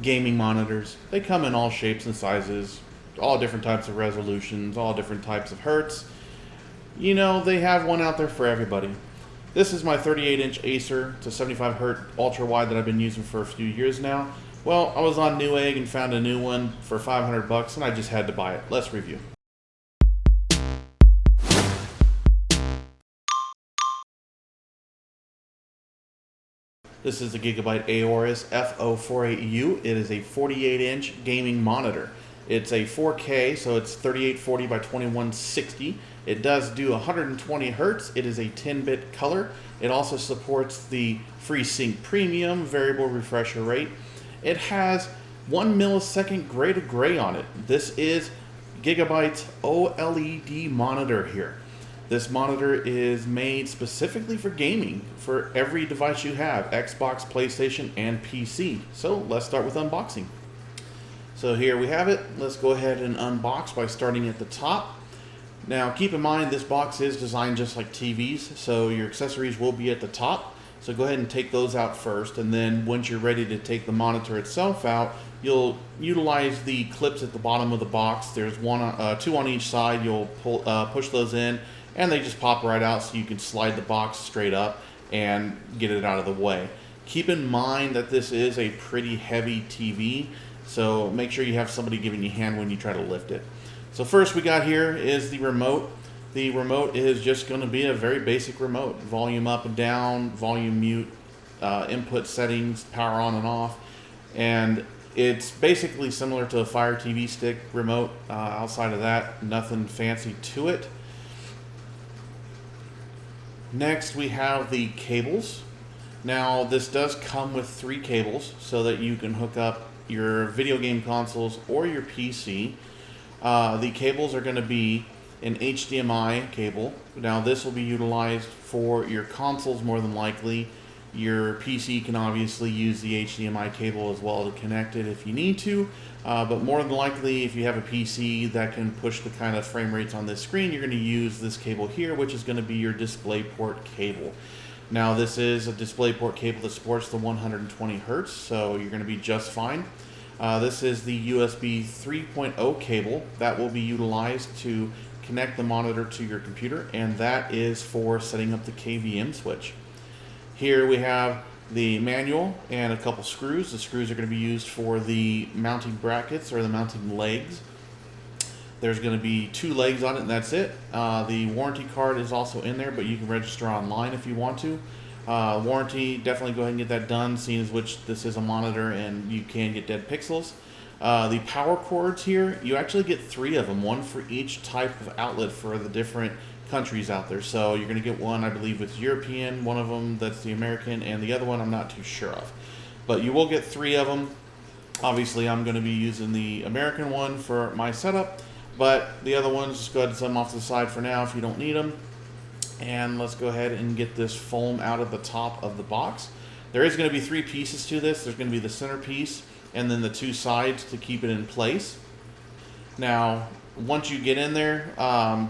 gaming monitors. They come in all shapes and sizes, all different types of resolutions, all different types of hertz. You know, they have one out there for everybody. This is my 38-inch Acer. It's a 75 hertz ultra wide that I've been using for a few years now. Well, I was on Newegg and found a new one for 500 bucks, and I just had to buy it. Let's review. This is the Gigabyte Aorus FO48U. It is a 48-inch gaming monitor. It's a 4K, so it's 3840 by 2160. It does do 120 hertz. It is a 10-bit color. It also supports the FreeSync Premium variable refresher rate. It has 1 millisecond gray to gray on it. This is Gigabyte's OLED monitor here. This monitor is made specifically for gaming for every device you have, Xbox, PlayStation, and PC. So let's start with unboxing. So here we have it. Let's go ahead and unbox by starting at the top. Now keep in mind this box is designed just like TVs, so your accessories will be at the top. So go ahead and take those out first, and then once you're ready to take the monitor itself out, you'll utilize the clips at the bottom of the box. There's two on each side. You'll push those in, and they just pop right out so you can slide the box straight up and get it out of the way. Keep in mind that this is a pretty heavy TV, so make sure you have somebody giving you a hand when you try to lift it. So first we got here is the remote. The remote is just going to be a very basic remote. Volume up and down, volume mute, input settings, power on and off. And it's basically similar to a Fire TV Stick remote. Outside of that, nothing fancy to it. Next we have the cables. Now this does come with 3 cables so that you can hook up your video game consoles or your PC. The cables are going to be an HDMI cable. Now this will be utilized for your consoles more than likely. Your PC can obviously use the HDMI cable as well to connect it if you need to, but more than likely if you have a PC that can push the kind of frame rates on this screen, you're going to use this cable here, which is going to be your DisplayPort cable. Now this is a DisplayPort cable that supports the 120 hertz, so you're going to be just fine. This is the USB 3.0 cable that will be utilized to connect the monitor to your computer, and that is for setting up the KVM switch. Here we have the manual and a couple screws. The screws are going to be used for the mounting brackets or the mounting legs. There's going to be 2 legs on it, and that's it. The warranty card is also in there, but you can register online if you want to. Warranty, definitely go ahead and get that done, seeing as which this is a monitor and you can get dead pixels. The power cords here, you actually get 3 of them, one for each type of outlet for the different countries out there. So you're going to get one, I believe, with European, one of them that's the American, and the other one I'm not too sure of. But you will get 3 of them. Obviously, I'm going to be using the American one for my setup, but the other ones, just go ahead and set them off to the side for now if you don't need them. And let's go ahead and get this foam out of the top of the box. There is going to be 3 pieces to this. There's going to be the center piece and then the 2 sides to keep it in place. Now, once you get in there,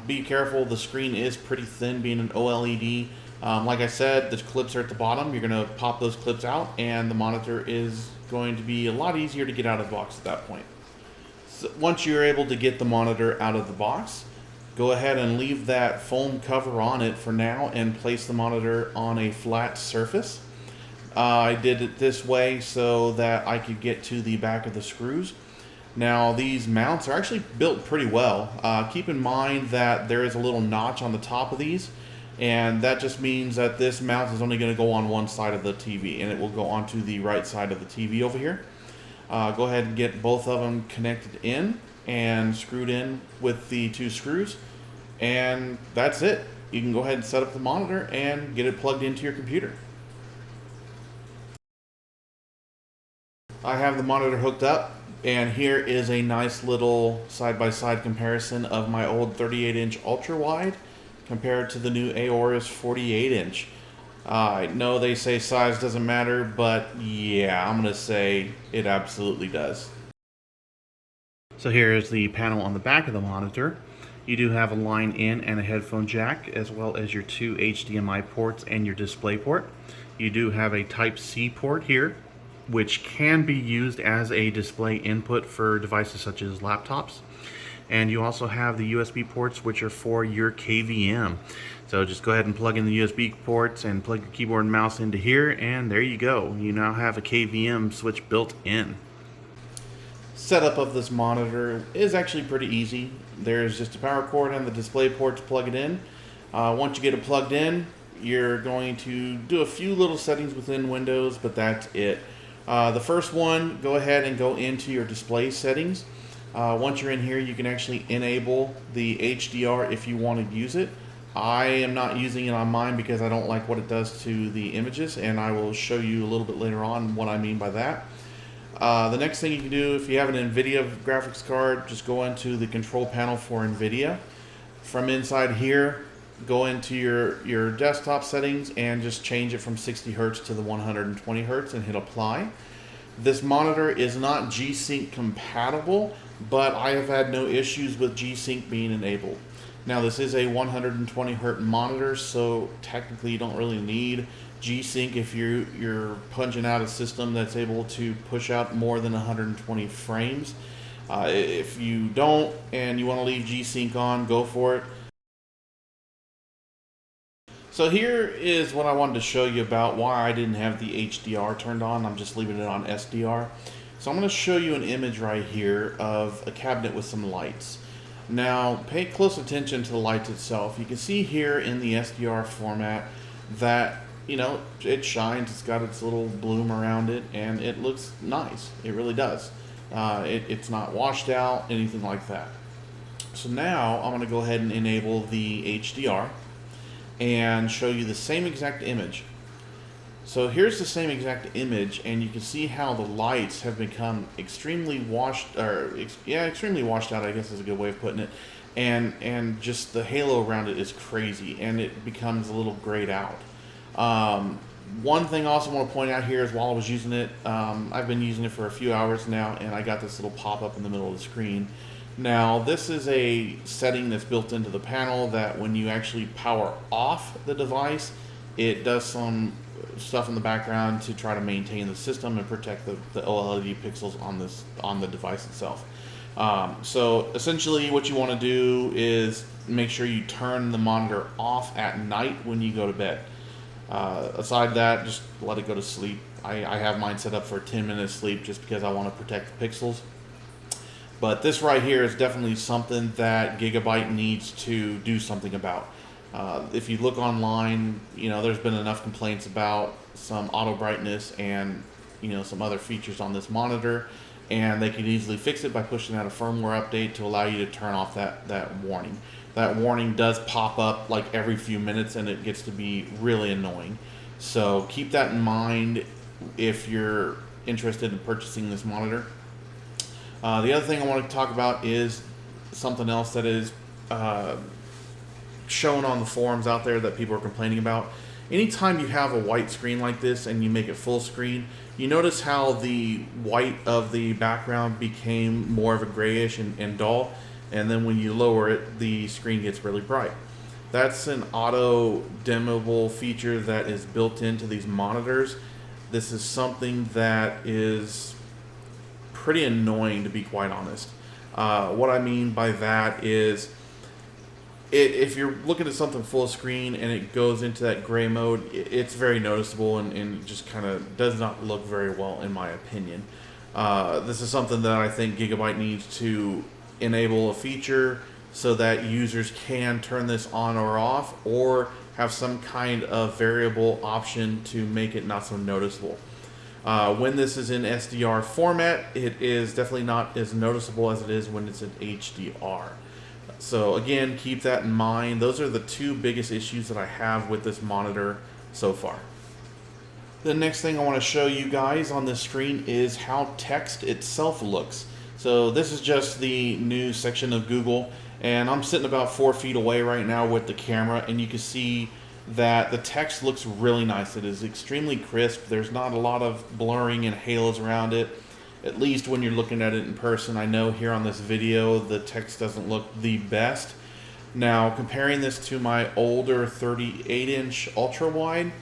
be careful. The screen is pretty thin, being an OLED. Like I said, the clips are at the bottom. You're going to pop those clips out, and the monitor is going to be a lot easier to get out of the box at that point. So once you're able to get the monitor out of the box, go ahead and leave that foam cover on it for now and place the monitor on a flat surface. I did it this way so that I could get to the back of the screws. Now these mounts are actually built pretty well. Keep in mind that there is a little notch on the top of these, and that just means that this mount is only going to go on one side of the TV, and it will go onto the right side of the TV over here. Go ahead and get both of them connected in and screwed in with the 2 screws, and that's it. You can go ahead and set up the monitor and get it plugged into your computer. I have the monitor hooked up, and here is a nice little side-by-side comparison of my old 38-inch ultra-wide compared to the new Aorus 48-inch. I know they say size doesn't matter, but yeah, I'm going to say it absolutely does. So here is the panel on the back of the monitor. You do have a line in and a headphone jack, as well as your 2 HDMI ports and your display port. You do have a Type-C port here. which can be used as a display input for devices such as laptops. And you also have the USB ports, which are for your KVM. So just go ahead and plug in the USB ports and plug your keyboard and mouse into here, and there you go. You now have a KVM switch built in. Setup of this monitor is actually pretty easy. There's just a power cord and the display port to plug it in. Once you get it plugged in, you're going to do a few little settings within Windows, but that's it. The first one, go ahead and go into your display settings. Once you're in here, you can actually enable the HDR if you want to use it. I am not using it on mine because I don't like what it does to the images, and I will show you a little bit later on what I mean by that. The next thing you can do, if you have an NVIDIA graphics card, just go into the control panel for NVIDIA. From inside here, go into your desktop settings and just change it from 60 Hz to the 120 Hz and hit apply. This monitor is not G-Sync compatible, but I have had no issues with G-Sync being enabled. Now this is a 120 Hz monitor, so technically you don't really need G-Sync if you're punching out a system that's able to push out more than 120 frames. If you don't and you want to leave G-Sync on, go for it. So here is what I wanted to show you about why I didn't have the HDR turned on. I'm just leaving it on SDR. So I'm going to show you an image right here of a cabinet with some lights. Now pay close attention to the lights itself. You can see here in the SDR format that, you know, it shines, it's got its little bloom around it, and it looks nice. It really does. It's not washed out, anything like that. So now I'm going to go ahead and enable the HDR and show you the same exact image. So here's the same exact image, and you can see how the lights have become extremely washed out, I guess is a good way of putting it. And just the halo around it is crazy, and it becomes a little grayed out. One thing I also want to point out here is while I was using it, I've been using it for a few hours now, and I got this little pop-up in the middle of the screen. Now this is a setting that's built into the panel that when you actually power off the device, it does some stuff in the background to try to maintain the system and protect the OLED pixels on the device itself. So essentially what you want to do is make sure you turn the monitor off at night when you go to bed. Aside that, just let it go to sleep. I have mine set up for a 10-minute sleep just because I want to protect the pixels. But this right here is definitely something that Gigabyte needs to do something about. If you look online, you know, there's been enough complaints about some auto brightness and, you know, some other features on this monitor, and they could easily fix it by pushing out a firmware update to allow you to turn off that warning. That warning does pop up like every few minutes, and it gets to be really annoying. So keep that in mind if you're interested in purchasing this monitor. The other thing I want to talk about is something else that is shown on the forums out there that people are complaining about. Anytime you have a white screen like this and you make it full screen, you notice how the white of the background became more of a grayish and dull, and then when you lower it, the screen gets really bright. That's an auto dimmable feature that is built into these monitors. This is something that is pretty annoying, to be quite honest. What I mean by that is if you're looking at something full screen and it goes into that gray mode, it's very noticeable and just kind of does not look very well in my opinion. This is something that I think Gigabyte needs to enable a feature so that users can turn this on or off, or have some kind of variable option to make it not so noticeable. When this is in SDR format, it is definitely not as noticeable as it is when it's in HDR. So again, keep that in mind. Those are the two biggest issues that I have with this monitor so far. The next thing I want to show you guys on this screen is how text itself looks. So this is just the news section of Google, and I'm sitting about 4 feet away right now with the camera, and you can see that the text looks really nice. It is extremely crisp. There's not a lot of blurring and halos around it, at least when you're looking at it in person. I know here on this video the text doesn't look the best. Now comparing this to my older 38-inch ultra wide,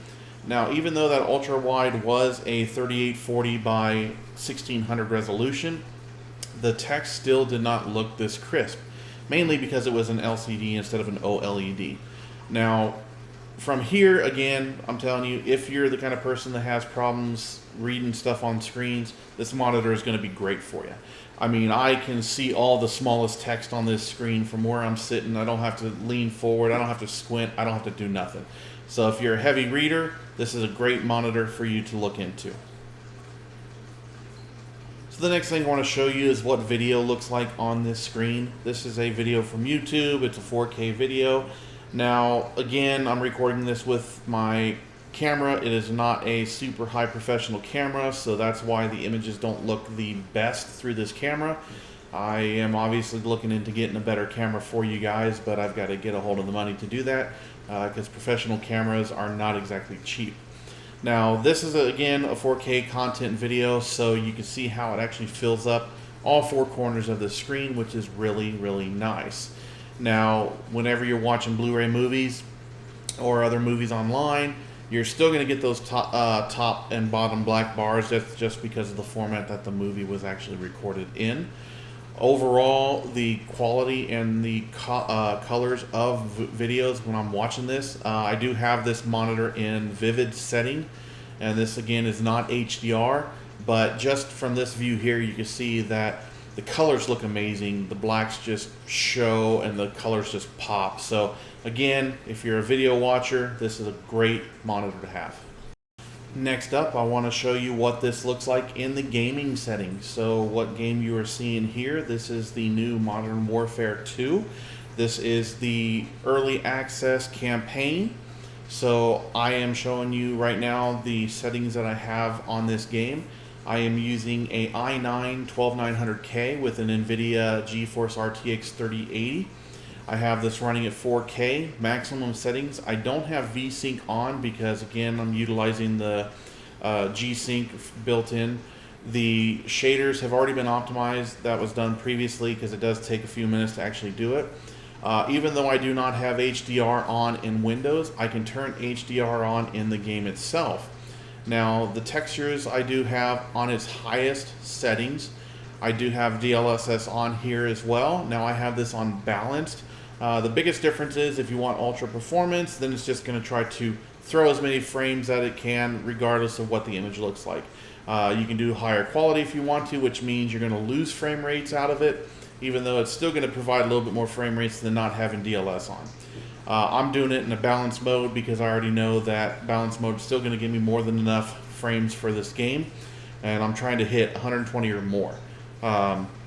Now, even though that ultra wide was a 3840 by 1600 resolution, the text still did not look this crisp, mainly because it was an LCD instead of an OLED. Now, from here, again, I'm telling you, if you're the kind of person that has problems reading stuff on screens, this monitor is going to be great for you. I mean, I can see all the smallest text on this screen from where I'm sitting. I don't have to lean forward. I don't have to squint. I don't have to do nothing. So if you're a heavy reader, this is a great monitor for you to look into. So the next thing I want to show you is what video looks like on this screen. This is a video from YouTube. It's a 4K video. Now, again, I'm recording this with my camera. It is not a super high professional camera, so that's why the images don't look the best through this camera. I am obviously looking into getting a better camera for you guys, but I've got to get a hold of the money to do that because professional cameras are not exactly cheap. Now, this is, again, a 4K content video, so you can see how it actually fills up all four corners of the screen, which is really, really nice. Now, whenever you're watching Blu-ray movies or other movies online, you're still going to get those top and bottom black bars. That's just because of the format that the movie was actually recorded in. Overall, the quality and the colors of videos when I'm watching this, I do have this monitor in vivid setting, and this again is not HDR, but just from this view here, you can see that the colors look amazing. The blacks just show and the colors just pop. So again, if you're a video watcher, this is a great monitor to have. Next up, I want to show you what this looks like in the gaming setting. So what game you are seeing here, this is the new Modern Warfare 2. This is the early access campaign. So I am showing you right now the settings that I have on this game. I am using a i9 12900K with an NVIDIA GeForce RTX 3080. I have this running at 4K maximum settings. I don't have VSync on because, again, I'm utilizing the G-Sync built in. The shaders have already been optimized. That was done previously because it does take a few minutes to actually do it. Even though I do not have HDR on in Windows, I can turn HDR on in the game itself. Now, the textures I do have on its highest settings. I do have DLSS on here as well. Now I have this on balanced. The biggest difference is if you want ultra performance, then it's just going to try to throw as many frames that it can regardless of what the image looks like. You can do higher quality if you want to, which means you're going to lose frame rates out of it, even though it's still going to provide a little bit more frame rates than not having DLS on. I'm doing it in a balanced mode because I already know that balanced mode is still going to give me more than enough frames for this game, and I'm trying to hit 120 or more.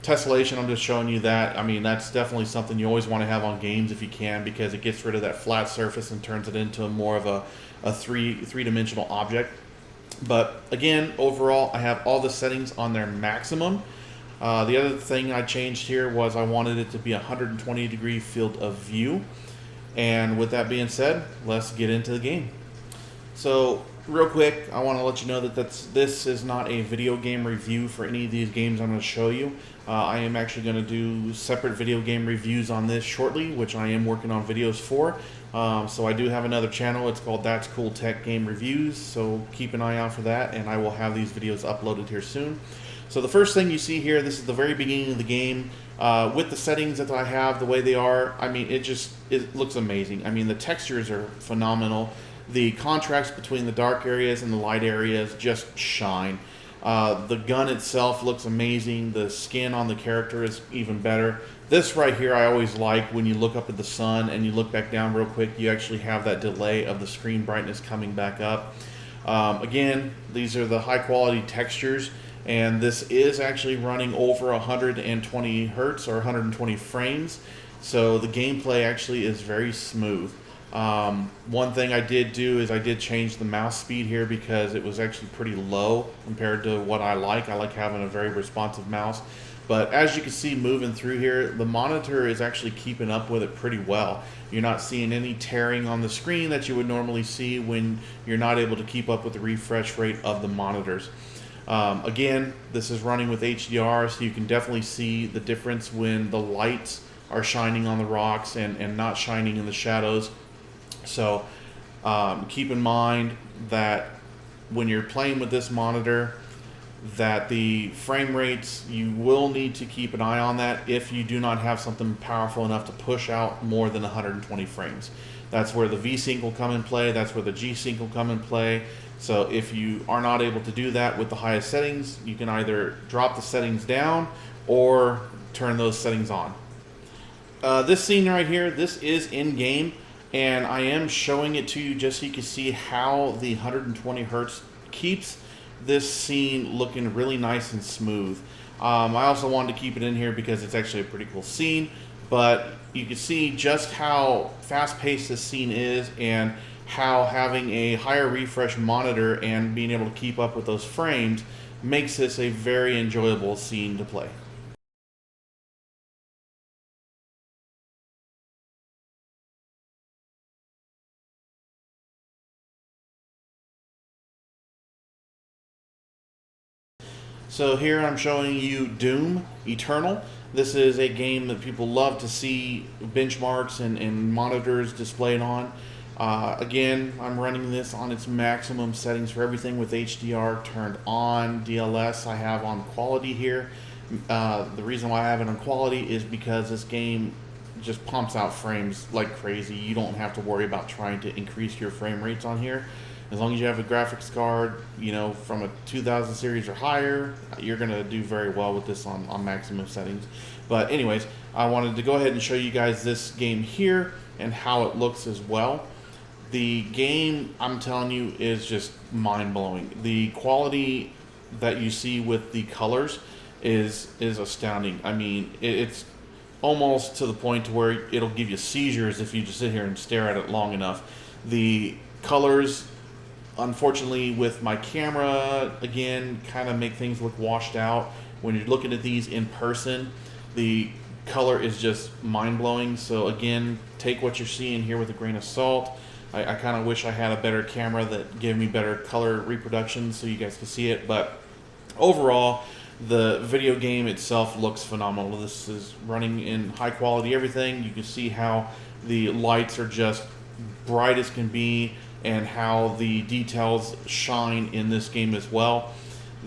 Tessellation, I'm just showing you that. I mean, that's definitely something you always want to have on games if you can, because it gets rid of that flat surface and turns it into more of a three-dimensional object. But again, overall, I have all the settings on their maximum. The other thing I changed here was I wanted it to be 120-degree field of view. And with that being said, let's get into the game. So real quick, I want to let you know that this is not a video game review for any of these games I'm going to show you. I am actually going to do separate video game reviews on this shortly, which I am working on videos for. So I do have another channel. It's called That's Cool Tech Game Reviews. So keep an eye out for that, and I will have these videos uploaded here soon. So the first thing you see here, this is the very beginning of the game. With the settings that I have, the way they are, I mean, it looks amazing. I mean, the textures are phenomenal. The contrast between the dark areas and the light areas just shine. The gun itself looks amazing. The skin on the character is even better. This right here I always like. When you look up at the sun and you look back down real quick, you actually have that delay of the screen brightness coming back up. Again, these are the high quality textures, and this is actually running over 120 hertz or 120 frames. So the gameplay actually is very smooth. One thing I did do is I did change the mouse speed here because it was actually pretty low compared to what I like. I like having a very responsive mouse. But as you can see moving through here, the monitor is actually keeping up with it pretty well. You're not seeing any tearing on the screen that you would normally see when you're not able to keep up with the refresh rate of the monitors. Again, this is running with HDR, so you can definitely see the difference when the lights are shining on the rocks and not shining in the shadows. So keep in mind that when you're playing with this monitor, that the frame rates, you will need to keep an eye on that if you do not have something powerful enough to push out more than 120 frames. That's where the V-Sync will come in play. That's where the G-Sync will come in play. So if you are not able to do that with the highest settings, you can either drop the settings down or turn those settings on. This scene right here, this is in-game, and I am showing it to you just so you can see how the 120 hertz keeps this scene looking really nice and smooth. I also wanted to keep it in here because it's actually a pretty cool scene, but you can see just how fast-paced this scene is and how having a higher refresh monitor and being able to keep up with those frames makes this a very enjoyable scene to play. So here I'm showing you Doom Eternal. This is a game that people love to see benchmarks and monitors displayed on. Again, I'm running this on its maximum settings for everything with HDR turned on. DLS I have on quality here. The reason why I have it on quality is because this game just pumps out frames like crazy. You don't have to worry about trying to increase your frame rates on here. As long as you have a graphics card, you know, from a 2000 series or higher, you're going to do very well with this on maximum settings. But anyways, I wanted to go ahead and show you guys this game here and how it looks as well. The game, I'm telling you, is just mind-blowing. The quality that you see with the colors is astounding. I mean, it's almost to the point to where it'll give you seizures if you just sit here and stare at it long enough. The colors, unfortunately, with my camera, again, kind of make things look washed out. When you're looking at these in person, the color is just mind-blowing. So again, take what you're seeing here with a grain of salt. I kind of wish I had a better camera that gave me better color reproduction so you guys can see it. But overall, the video game itself looks phenomenal. This is running in high quality everything. You can see how the lights are just bright as can be and how the details shine in this game as well.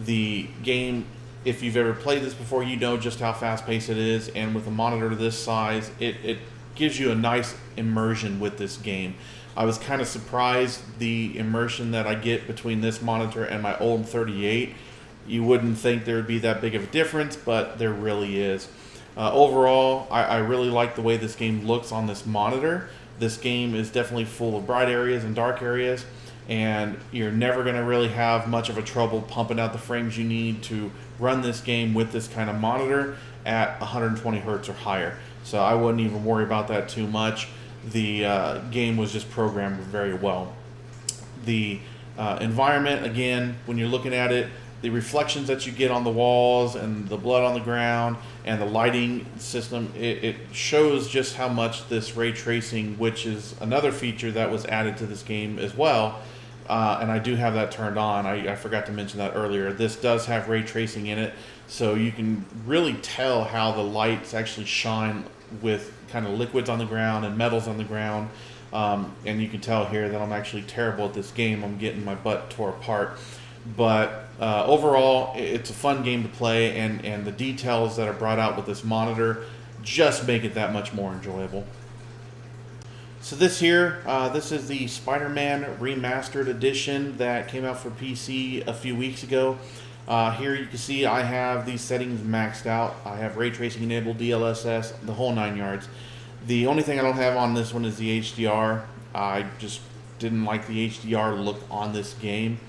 The game, if you've ever played this before, you know just how fast-paced it is, and with a monitor this size, it gives you a nice immersion with this game. I was kind of surprised the immersion that I get between this monitor and my old 38. You wouldn't think there would be that big of a difference, but there really is. Overall, I really like the way this game looks on this monitor. This game is definitely full of bright areas and dark areas, and you're never going to really have much of a trouble pumping out the frames you need to run this game with this kind of monitor at 120 hertz or higher. So I wouldn't even worry about that too much. The game was just programmed very well. The environment, again, when you're looking at it, the reflections that you get on the walls and the blood on the ground and the lighting system, it shows just how much this ray tracing, which is another feature that was added to this game as well, and I do have that turned on. I forgot to mention that earlier. This does have ray tracing in it, so you can really tell how the lights actually shine with kind of liquids on the ground and metals on the ground. And you can tell here that I'm actually terrible at this game. I'm getting my butt tore apart. But overall, it's a fun game to play, and the details that are brought out with this monitor just make it that much more enjoyable. So this here, this is the Spider-Man Remastered Edition that came out for PC a few weeks ago. Here you can see I have these settings maxed out. I have ray tracing enabled, DLSS, the whole 9 yards. The only thing I don't have on this one is the HDR. I just didn't like the HDR look on this game.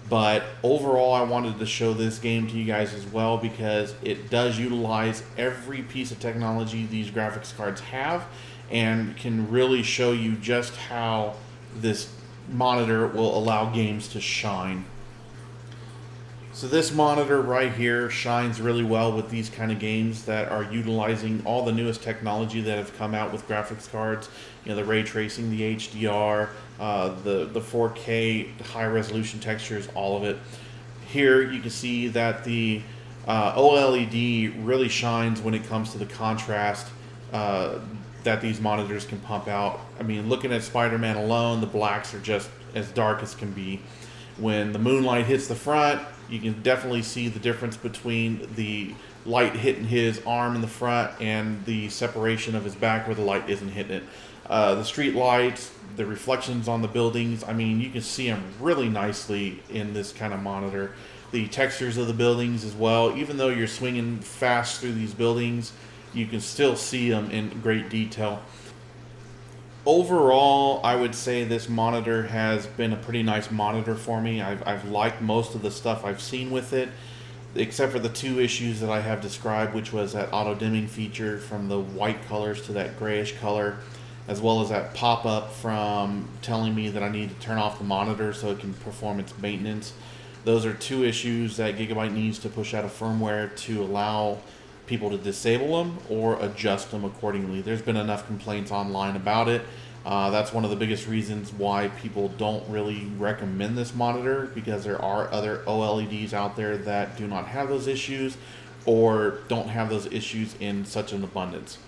But overall, I wanted to show this game to you guys as well because it does utilize every piece of technology these graphics cards have and can really show you just how this monitor will allow games to shine. So this monitor right here shines really well with these kind of games that are utilizing all the newest technology that have come out with graphics cards. You know, the ray tracing, the HDR, the 4K high resolution textures, all of it. Here you can see that the OLED really shines when it comes to the contrast that these monitors can pump out. I mean, looking at Spider-Man alone, the blacks are just as dark as can be. When the moonlight hits the front, you can definitely see the difference between the light hitting his arm in the front and the separation of his back where the light isn't hitting it. The street lights, the reflections on the buildings, I mean, you can see them really nicely in this kind of monitor. The textures of the buildings as well, even though you're swinging fast through these buildings, you can still see them in great detail. Overall, I would say this monitor has been a pretty nice monitor for me. I've liked most of the stuff I've seen with it, except for the two issues that I have described, which was that auto dimming feature from the white colors to that grayish color, as well as that pop-up from telling me that I need to turn off the monitor so it can perform its maintenance. Those are two issues that Gigabyte needs to push out of firmware to allow people to disable them or adjust them accordingly. There's been enough complaints online about it. That's one of the biggest reasons why people don't really recommend this monitor, because there are other OLEDs out there that do not have those issues or don't have those issues in such an abundance.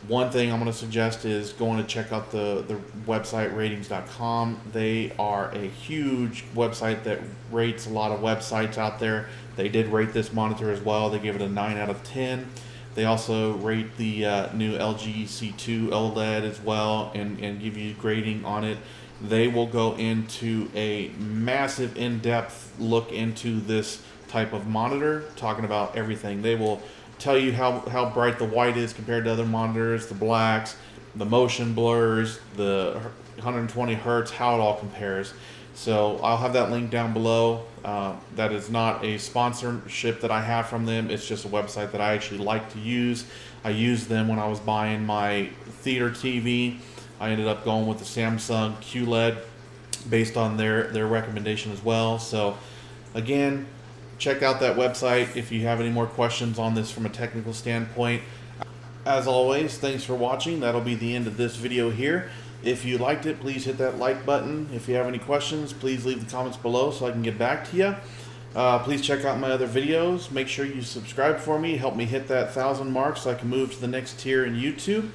One thing I'm going to suggest is going to check out the website ratings.com. They are a huge website that rates a lot of websites out there. They did rate this monitor as well. They gave it a 9 out of 10. They also rate the new LG C2 OLED as well and give you grading on it. They will go into a massive in-depth look into this type of monitor, talking about everything. They will tell you how bright the white is compared to other monitors, the blacks, the motion blurs, the 120 hertz, how it all compares. So I'll have that link down below. That is not a sponsorship that I have from them. It's just a website that I actually like to use. I used them when I was buying my theater TV. I ended up going with the Samsung QLED based on their recommendation as well. So again, check out that website if you have any more questions on this from a technical standpoint. As always, thanks for watching. That'll be the end of this video here. If you liked it, please hit that like button. If you have any questions, please leave the comments below so I can get back to you. Please check out my other videos. Make sure you subscribe for me. Help me hit that 1,000 mark so I can move to the next tier in YouTube.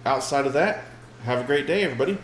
Outside of that, have a great day, everybody.